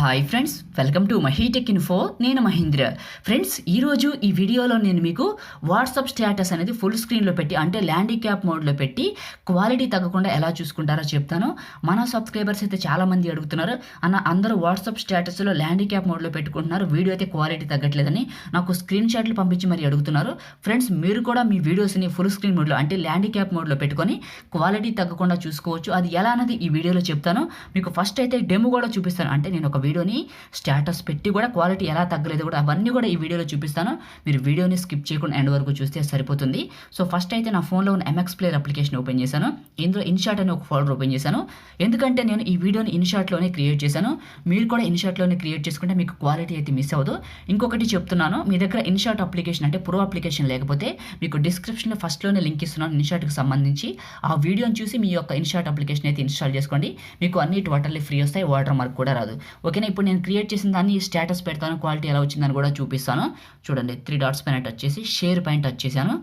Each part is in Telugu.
Hi friends, welcome to MahiTech info. నేను మహేంద్ర. ఫ్రెండ్స్, ఈరోజు ఈ వీడియోలో నేను మీకు వాట్సాప్ స్టేటస్ అనేది ఫుల్ స్క్రీన్లో పెట్టి అంటే ల్యాండిక్యాప్ మోడ్లో పెట్టి క్వాలిటీ తగ్గకుండా ఎలా చూసుకుంటారో చెప్తాను. మన సబ్స్క్రైబర్స్ అయితే చాలామంది అడుగుతున్నారు, అన్న అందరూ వాట్సాప్ స్టేటస్లో ల్యాండిక్యాప్ మోడ్లో పెట్టుకుంటున్నారు, వీడియో అయితే క్వాలిటీ తగ్గట్లేదని నాకు స్క్రీన్ షాట్లు పంపించి మరి అడుగుతున్నారు. ఫ్రెండ్స్, మీరు కూడా మీ వీడియోస్ని ఫుల్ స్క్రీన్ మోడ్లో అంటే ల్యాండిక్యాప్ మోడ్లో పెట్టుకొని క్వాలిటీ తగ్గకుండా చూసుకోవచ్చు. అది ఎలా అనేది ఈ వీడియోలో చెప్తాను. మీకు ఫస్ట్ అయితే డెమో కూడా చూపిస్తాను. అంటే నేను ఒక వీడియోని స్టేటస్ పెట్టి కూడా క్వాలిటీ ఎలా తగ్గలేదు కూడా అవన్నీ కూడా ఈ వీడియోలో చూపిస్తాను. మీరు వీడియోని స్కిప్ చేయకుండా ఎండ్ వరకు చూస్తే సరిపోతుంది. సో ఫస్ట్ అయితే నా ఫోన్లో ఉన్న MX ప్లేయర్ అప్లికేషన్ ఓపెన్ చేశాను. ఇందులో ఇన్షాట్ అనే ఒక ఫోల్డర్ ఓపెన్ చేశాను. ఎందుకంటే నేను ఈ వీడియోని ఇన్షాట్లోనే క్రియేట్ చేశాను. మీరు కూడా ఇన్షాట్లోనే క్రియేట్ చేసుకుంటే మీకు క్వాలిటీ అయితే మిస్ అవ్వదు. ఇంకొకటి చెప్తున్నాను, మీ దగ్గర ఇన్షాట్ అప్లికేషన్ అంటే ప్రో అప్లికేషన్ లేకపోతే మీకు డిస్క్రిప్షన్లో ఫస్ట్లోనే లింక్ ఇస్తున్నాను ఇన్షాట్కి సంబంధించి. ఆ వీడియోని చూసి మీ యొక్క ఇన్షాట్ అప్లికేషన్ అయితే ఇన్స్టాల్ చేసుకోండి. మీకు అన్ని టోటల్లీ ఫ్రీ వస్తాయి, వాటర్ మార్క్ కూడా రాదు. ఓకేనా, ఇప్పుడు నేను క్రియేట్ చేసిన దాన్ని స్టేటస్ పెడతాను, క్వాలిటీ ఎలా వచ్చిందని కూడా చూపిస్తాను. చూడండి, 3 డాట్స్ పైన టచ్ చేసి షేర్ పైన టచ్ చేశాను.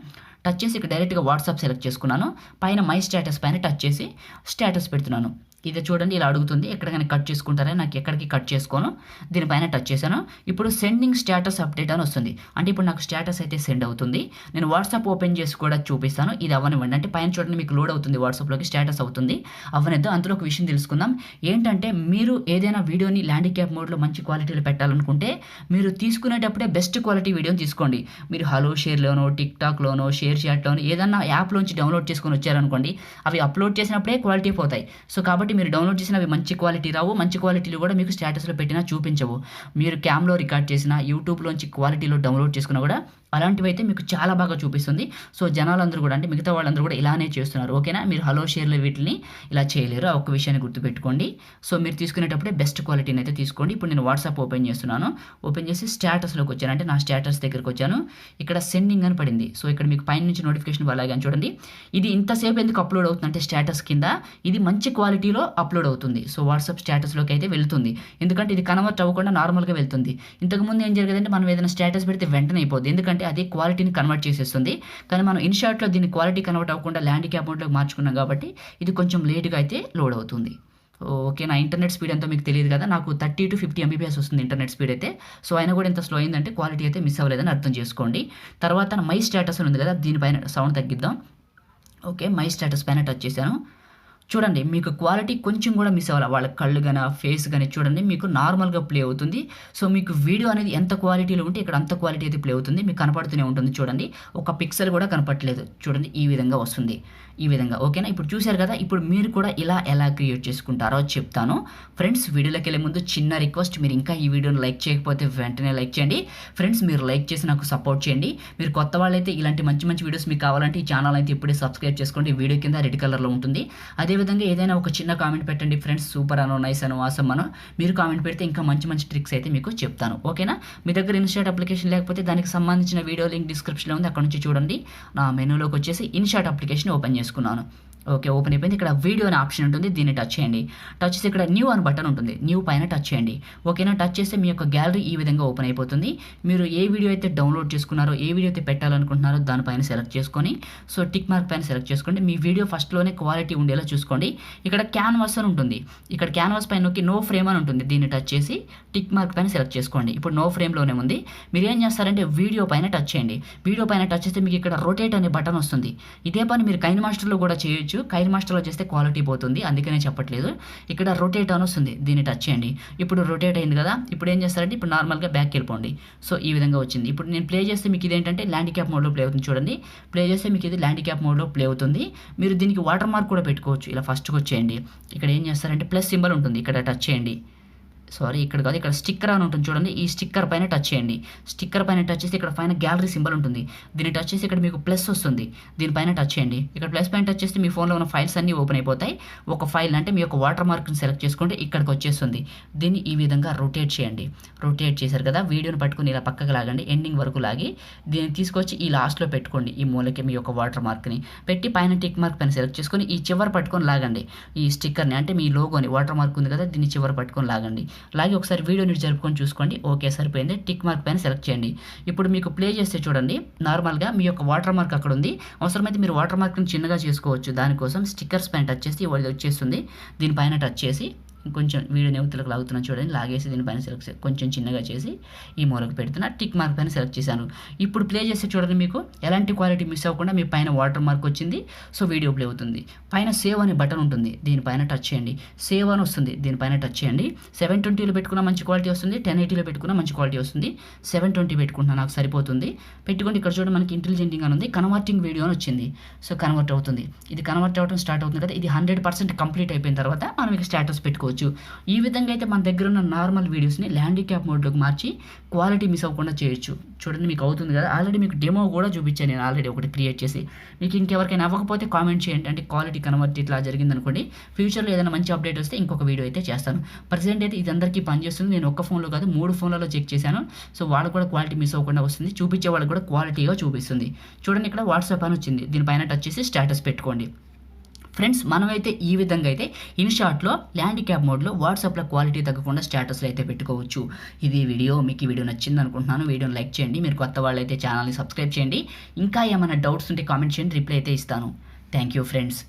టచ్ చేసి ఇక్కడ డైరెక్ట్గా వాట్సాప్ సెలెక్ట్ చేసుకున్నాను. పైన మై స్టేటస్ పైన టచ్ చేసి స్టేటస్ పెడుతున్నాను. ఇది చూడండి, ఇలా అడుగుతుంది ఎక్కడికైనా కట్ చేసుకుంటారని. నాకు ఎక్కడికి కట్ చేసుకోను. దీనిపైన టచ్ చేశాను. ఇప్పుడు సెండింగ్ స్టేటస్ అప్డేట్ అని వస్తుంది. అంటే ఇప్పుడు నాకు స్టేటస్ అయితే సెండ్ అవుతుంది. నేను వాట్సాప్ ఓపెన్ చేసి కూడా చూపిస్తాను. ఇది అవ్వనివ్వండి. అంటే పైన చూడండి, మీకు లోడ్ అవుతుంది, వాట్సాప్లోకి స్టేటస్ అవుతుంది. అవ్వనిద్దాం. అందులో ఒక విషయం తెలుసుకుందాం. ఏంటంటే మీరు ఏదైనా వీడియోని ల్యాండిక్యాప్ మోడ్లో మంచి క్వాలిటీలో పెట్టాలనుకుంటే మీరు తీసుకునేటప్పుడే బెస్ట్ క్వాలిటీ వీడియోని తీసుకోండి. మీరు హలో షేర్లోనో, టిక్టాక్లోనో, షేర్ చాట్లోనో ఏదన్నా యాప్లోంచి డౌన్లోడ్ చేసుకొని వచ్చారనుకోండి, అవి అప్లోడ్ చేసినప్పుడే క్వాలిటీ పోతాయి. సో కాబట్టి మీరు డౌన్లోడ్ చేసిన అవి మంచి క్వాలిటీ రావు. మంచి క్వాలిటీలు కూడా మీకు స్టేటస్లో పెట్టినా చూపించవు. మీరు క్యామ్లో రికార్డ్ చేసిన, యూట్యూబ్లోంచి క్వాలిటీలో డౌన్లోడ్ చేసుకున్నా కూడా అలాంటివి అయితే మీకు చాలా బాగా చూపిస్తుంది. సో జనాలందరూ కూడా అంటే మిగతా వాళ్ళందరూ కూడా ఇలానే చేస్తున్నారు. ఓకేనా, మీరు హలో షేర్లు వీటిని ఇలా చేయలేరు. ఆ ఒక్క విషయాన్ని గుర్తుపెట్టుకోండి. సో మీరు తీసుకునేటప్పుడే బెస్ట్ క్వాలిటీని అయితే తీసుకోండి. ఇప్పుడు నేను వాట్సాప్ ఓపెన్ చేస్తున్నాను. ఓపెన్ చేసి స్టేటస్లోకి వచ్చాను. అంటే నా స్టేటస్ దగ్గరికి వచ్చాను. ఇక్కడ సెండింగ్ అని పడింది. సో ఇక్కడ మీకు పైన నుంచి నోటిఫికేషన్ అలాగే చూడండి. ఇది ఇంతసేపు ఎందుకు అప్లోడ్ అవుతుంది అంటే స్టేటస్ కింద ఇది మంచి క్వాలిటీలో అప్లోడ్ అవుతుంది. సో వాట్సాప్ స్టేటస్లోకి అయితే వెళ్తుంది. ఎందుకంటే ఇది కన్వర్ట్ అవ్వకుండా నార్మల్గా వెళ్తుంది. ఇంతకుముందు ఏం జరిగేదంటే మనం ఏదైనా స్టేటస్ పెడితే వెంటనే అయిపోద్ది, ఎందుకంటే అది క్వాలిటీని కన్వర్ట్ చేసేస్తుంది. కానీ మనం ఇన్షాట్లో దీన్ని క్వాలిటీ కన్వర్ట్ అవ్వకుండా ల్యాండిక్యాప్ మోడ్లోకి మార్చుకున్నాం కాబట్టి ఇది కొంచెం లేట్గా అయితే లోడ్ అవుతుంది. ఓకే, నా ఇంటర్నెట్ స్పీడ్ ఎంతో మీకు తెలియదు కదా, నాకు 30 to 50 MBPS వస్తుంది ఇంటర్నెట్ స్పీడ్ అయితే. సో అయినా కూడా ఎంత స్లో అయిందంటే క్వాలిటీ అయితే మిస్ అవ్వలేదని అర్థం చేసుకోండి. తర్వాత మై స్టేటస్ ఉంది కదా, దీనిపైన సౌండ్ తగ్గిద్దాం. ఓకే, మై స్టేటస్ పైన టచ్ చేశాను. చూడండి, మీకు క్వాలిటీ కొంచెం కూడా మిస్ అవ్వాలి. వాళ్ళ కళ్ళు కానీ ఫేస్ కానీ చూడండి, మీకు నార్మల్గా ప్లే అవుతుంది. సో మీకు వీడియో అనేది ఎంత క్వాలిటీలో ఉంటే ఇక్కడ అంత క్వాలిటీ అయితే ప్లే అవుతుంది. మీకు కనపడుతూనే ఉంటుంది. చూడండి, ఒక పిక్సెల్ కూడా కనపడట్లేదు. చూడండి, ఈ విధంగా వస్తుంది. ఈ విధంగా ఓకేనా. ఇప్పుడు చూశారు కదా, ఇప్పుడు మీరు కూడా ఇలా ఎలా క్రియేట్ చేసుకుంటారో చెప్తాను. ఫ్రెండ్స్, వీడియోలోకి వెళ్ళే ముందు చిన్న రిక్వెస్ట్, మీరు ఇంకా ఈ వీడియోని లైక్ చేయకపోతే వెంటనే లైక్ చేయండి. ఫ్రెండ్స్, మీరు లైక్ చేసి నాకు సపోర్ట్ చేయండి. మీరు కొత్త వాళ్ళైతే ఇలాంటి మంచి మంచి వీడియోస్ మీకు కావాలంటే ఈ ఛానల్ అయితే ఇప్పుడే సబ్స్క్రైబ్ చేసుకోండి. వీడియో కింద రెడ్ కలర్లో ఉంటుంది. అదేవిధంగా ఏదైనా ఒక చిన్న కామెంట్ పెట్టండి ఫ్రెండ్స్, సూపర్ అనో, నైస్ అనో, ఆసమ్ అనో. మీరు కామెంట్ పెడితే ఇంకా మంచి మంచి ట్రిక్స్ అయితే మీకు చెప్తాను. ఓకేనా, మీ దగ్గర ఇన్షాట్ అప్లికేషన్ లేకపోతే దానికి సంబంధించిన వీడియో లింక్ డిస్క్రిప్షన్లో ఉంది, అక్కడ నుంచి చూడండి. నా మెనూలోకి వచ్చేసి ఇన్షాట్ అప్లికేషన్ ఓపెన్ చేసుకున్నాను. ఓకే, ఓపెన్ అయిపోయింది. ఇక్కడ వీడియో అనే ఆప్షన్ ఉంటుంది, దీన్ని టచ్ చేయండి. టచ్ చేసి ఇక్కడ న్యూ అని బటన్ ఉంటుంది, న్యూ పైన టచ్ చేయండి. ఓకేనా, టచ్ చేస్తే మీ యొక్క గ్యాలరీ ఈ విధంగా ఓపెన్ అయిపోతుంది. మీరు ఏ వీడియో అయితే డౌన్లోడ్ చేసుకున్నారో, ఏ వీడియో అయితే పెట్టాలనుకుంటున్నారో దానిపైన సెలెక్ట్ చేసుకొని సో టిక్ మార్క్ పైన సెలెక్ట్ చేసుకోండి. మీ వీడియో ఫస్ట్లోనే క్వాలిటీ ఉండేలా చూసుకోండి. ఇక్కడ క్యాన్వాస్ అని ఉంటుంది. ఇక్కడ క్యాన్వాస్ పైన నొక్కి నో ఫ్రేమ్ అని ఉంటుంది, దీన్ని టచ్ చేసి టిక్ మార్క్ పైన సెలెక్ట్ చేసుకోండి. ఇప్పుడు నో ఫ్రేమ్లోనే ఉంది. మీరు ఏం చేస్తారంటే వీడియో పైన టచ్ చేయండి. వీడియో పైన టచ్ చేస్తే మీకు ఇక్కడ రొటేట్ అనే బటన్ వస్తుంది. ఇదే పని మీరు కైన్ మాస్టర్లో కూడా చేయొచ్చు. కైన్ మాస్టర్లో చేస్తే క్వాలిటీ పోతుంది, అందుకనే చెప్పట్లేదు. ఇక్కడ రొటేట్ అని వస్తుంది, దీన్ని టచ్ చేయండి. ఇప్పుడు రొటేట్ అయింది కదా, ఇప్పుడు ఏం చేస్తారంటే ఇప్పుడు నార్మల్గా బ్యాక్ వెళ్ళిపోండి. సో ఈ విధంగా వచ్చింది. ఇప్పుడు నేను ప్లే చేస్తే మీకు ఇదేంటంటే ల్యాండిక్యాప్ మోడ్లో ప్లే అవుతుంది. చూడండి, ప్లే చేస్తే మీకు ఇది ల్యాండిక్యాప్ మోడ్లో ప్లే అవుతుంది. మీరు దీనికి వాటర్ మార్క్ కూడా పెట్టుకోవచ్చు. ఇలా ఫస్ట్కి వచ్చేయండి. ఇక్కడ ఏం చేస్తారంటే ప్లస్ సింబల్ ఉంటుంది, ఇక్కడ టచ్ చేయండి. సారీ, ఇక్కడ కాదు, ఇక్కడ స్టిక్కర్ అని ఉంటుంది. చూడండి, ఈ స్టిక్కర్ పైన టచ్ చేయండి. స్టిక్కర్ పైన టచ్ చేసి ఇక్కడ పైన గ్యాలరీ సింబల్ ఉంటుంది, దీన్ని టచ్ చేసి ఇక్కడ మీకు ప్లస్ వస్తుంది, దీనిపైన టచ్ చేయండి. ఇక్కడ ప్లస్ పైన టచ్ చేస్తే మీ ఫోన్లో ఉన్న ఫైల్స్ అన్నీ ఓపెన్ అయిపోతాయి. ఒక ఫైల్ అంటే మీ యొక్క వాటర్ మార్క్ని సెలెక్ట్ చేసుకుంటే ఇక్కడికి వచ్చేస్తుంది. దీన్ని ఈ విధంగా రొటేట్ చేయండి. రొటేట్ చేశారు కదా, వీడియోని పట్టుకుని ఇలా పక్కకు లాగండి, ఎండింగ్ వరకు లాగి దీన్ని తీసుకొచ్చి ఈ లాస్ట్లో పెట్టుకోండి. ఈ మూలకి మీ యొక్క వాటర్ మార్క్ని పెట్టి పైన టిక్ మార్క్ పైన సెలెక్ట్ చేసుకొని ఈ చివరి పట్టుకొని లాగండి. ఈ స్టిక్కర్ని అంటే మీ లోగోని, వాటర్ మార్క్ ఉంది కదా, దీన్ని చివరి పట్టుకొని లాగండి. లాగి ఒకసారి వీడియోని జరుపుకొని చూసుకోండి. ఓకే, సరిపోయింది. టిక్ మార్క్ పైన సెలెక్ట్ చేయండి. ఇప్పుడు మీకు ప్లే చేస్తే చూడండి, నార్మల్గా మీ యొక్క వాటర్ మార్క్ అక్కడ ఉంది. అవసరమైతే మీరు వాటర్ మార్క్ని చిన్నగా చేసుకోవచ్చు. దానికోసం స్టిక్కర్స్ పైన టచ్ చేసి వచ్చేస్తుంది. దీనిపైన టచ్ చేసి ఇంకొంచెం వీడియో నెవతలకు లాగుతున్నాను చూడండి, లాగేసి దీనిపైన సెలెక్ట్ కొంచెం చిన్నగా చేసి ఈ మూలకు పెడుతున్నా, టిక్ మార్క్ పైన సెలెక్ట్ చేశాను. ఇప్పుడు ప్లే చేస్తే చూడండి, మీకు ఎలాంటి క్వాలిటీ మిస్ అవ్వకుండా మీ పైన వాటర్ మార్క్ వచ్చింది. సో వీడియో ప్లే అవుతుంది. పైన సేవ్ అనే బటన్ ఉంటుంది, దీనిపైన టచ్ చేయండి. సేవ్ అని వస్తుంది, దీనిపైన టచ్ చేయండి. 720లో పెట్టుకున్న మంచి క్వాలిటీ వస్తుంది, 1080లో పెట్టుకున్న మంచి క్వాలిటీ వస్తుంది. 720 పెట్టుకుంటున్నా, నాకు సరిపోతుంది. పెట్టుకోండి. ఇక్కడ చూడండి మనకి ఇంటెలిజెంటింగ్ అని ఉంది, కన్వర్టింగ్ వీడియో అని వచ్చింది. సో కన్వర్ట్ అవుతుంది. ఇది కన్వర్ట్ అవ్వడం స్టార్ట్ అవుతుంది కదా, ఇది 100% కంప్లీట్ అయిపోయిన తర్వాత మనం ఇక స్టేటస్ పెట్టుకోవచ్చు. ఈ విధంగా అయితే మన దగ్గర ఉన్న నార్మల్ వీడియోస్ని ల్యాండిక్యాప్ మోడ్లోకి మార్చి క్వాలిటీ మిస్ అవ్వకుండా చేయొచ్చు. చూడండి మీకు అవుతుంది కదా, ఆల్రెడీ మీకు డెమో కూడా చూపించాను నేను ఆల్రెడీ ఒకటి క్రియేట్ చేసి. మీకు ఇంకెవరికైనా అవ్వకపోతే కామెంట్ చేయండి, అంటే క్వాలిటీ కన్వర్ట్ ఇట్లా జరిగింది అనుకోండి. ఫ్యూచర్లో ఏదైనా మంచి అప్డేట్ వస్తే ఇంకొక వీడియో అయితే చేస్తాను. ప్రజెంట్ అయితే ఇది అందరికీ పనిచేస్తుంది. నేను ఒక్క ఫోన్లో కాదు 3 ఫోన్లలో చెక్ చేశాను. సో వాళ్ళకు కూడా క్వాలిటీ మిస్ అవ్వకుండా వస్తుంది, చూపించే వాళ్ళకి కూడా క్వాలిటీగా చూపిస్తుంది. చూడండి ఇక్కడ వాట్సాప్ అని వచ్చింది, దీనిపైన టచ్ చేసి స్టేటస్ పెట్టుకోండి. ఫ్రెండ్స్, మనమైతే ఈ విధంగా అయితే ఇన్షార్ట్లో ల్యాండిక్యాప్ మోడ్లో వాట్సాప్లో క్వాలిటీ తగ్గకుండా స్టేటస్లో అయితే పెట్టుకోవచ్చు. ఇది వీడియో, మీకు ఈ వీడియో నచ్చింది అనుకుంటున్నాను. వీడియోని లైక్ చేయండి, మీరు కొత్త వాళ్ళు అయితే ఛానల్ని సబ్స్క్రైబ్ చేయండి. ఇంకా ఏమైనా డౌట్స్ ఉంటే కామెంట్ చేయండి, రిప్లై అయితే ఇస్తాను. Thank you friends.